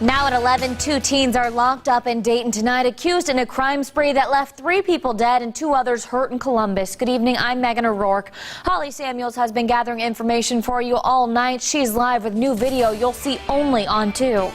Now at 11, two teens are locked up in Dayton tonight, accused in a crime spree that left 3 people dead and 2 others hurt in Columbus. Good evening, I'm Megan O'Rourke. Holly Samuels has been gathering information for you all night. She's live with new video you'll see only on 2.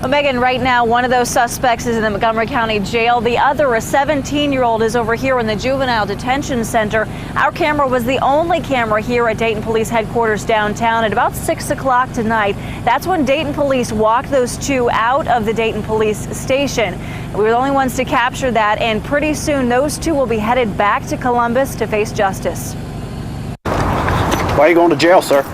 Well, Megan, right now, one of those suspects is in the Montgomery County Jail. The other, a 17-year-old, is over here in the Juvenile Detention Center. Our camera was the only camera here at Dayton Police Headquarters downtown at about 6 o'clock tonight. That's when Dayton Police walked those 2 out of the Dayton Police Station. We were the only ones to capture that, and pretty soon those 2 will be headed back to Columbus to face justice. Why are you going to jail, sir?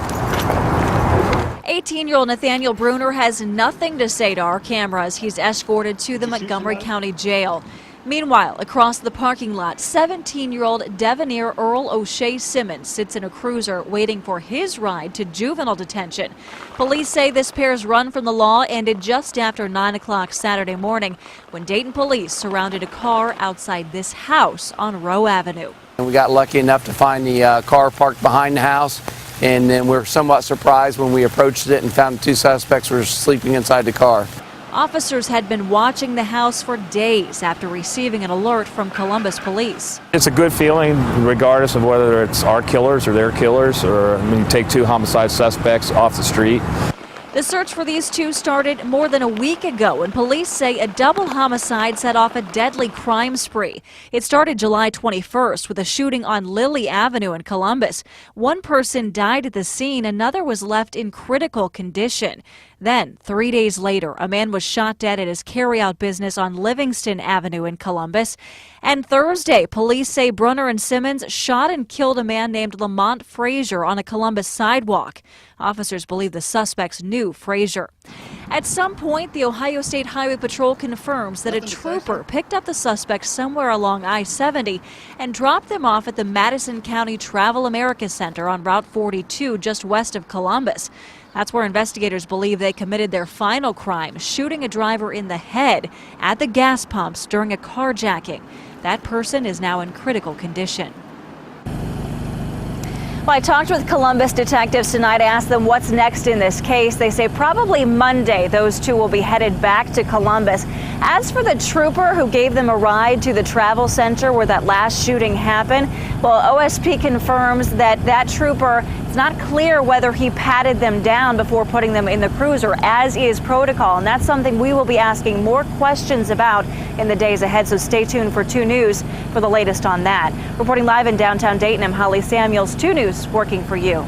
18-year-old Nathaniel Bruner has nothing to say to our cameras. He's escorted to the Montgomery County Jail. Meanwhile, across the parking lot, 17-year-old Devoneer Earl O'Shea Simmons sits in a cruiser waiting for his ride to juvenile detention. Police say this pair's run from the law ended just after 9 o'clock Saturday morning when Dayton police surrounded a car outside this house on Rowe Avenue. We got lucky enough to find the car parked behind the house. And then we're somewhat surprised when we approached it and found the 2 suspects were sleeping inside the car. Officers had been watching the house for days after receiving an alert from Columbus police. It's a good feeling regardless of whether it's our killers or their killers, or when you take 2 homicide suspects off the street. The search for these 2 started more than a week ago, and police say a double homicide set off a deadly crime spree. It started July 21st with a shooting on Lily Avenue in Columbus. 1 person died at the scene, another was left in critical condition. Then, 3 days later, a man was shot dead at his carryout business on Livingston Avenue in Columbus. And Thursday, police say Brunner and Simmons shot and killed a man named Lamont Frazier on a Columbus sidewalk. Officers believe the suspects knew Frazier. At some point, the Ohio State Highway Patrol confirms that a trooper picked up the suspects somewhere along I-70 and dropped them off at the Madison County Travel America Center on Route 42 just west of Columbus. That's where investigators believe they committed their final crime, shooting a driver in the head at the gas pumps during a carjacking. That person is now in critical condition. Well, I talked with Columbus detectives tonight. I asked them what's next in this case. They say probably Monday those 2 will be headed back to Columbus. As for the trooper who gave them a ride to the travel center where that last shooting happened, well, OSP confirms that that trooper, it's not clear whether he patted them down before putting them in the cruiser, as is protocol. And that's something we will be asking more questions about in the days ahead. So stay tuned for 2 News for the latest on that. Reporting live in downtown Dayton, I'm Holly Samuels, 2 News, working for you.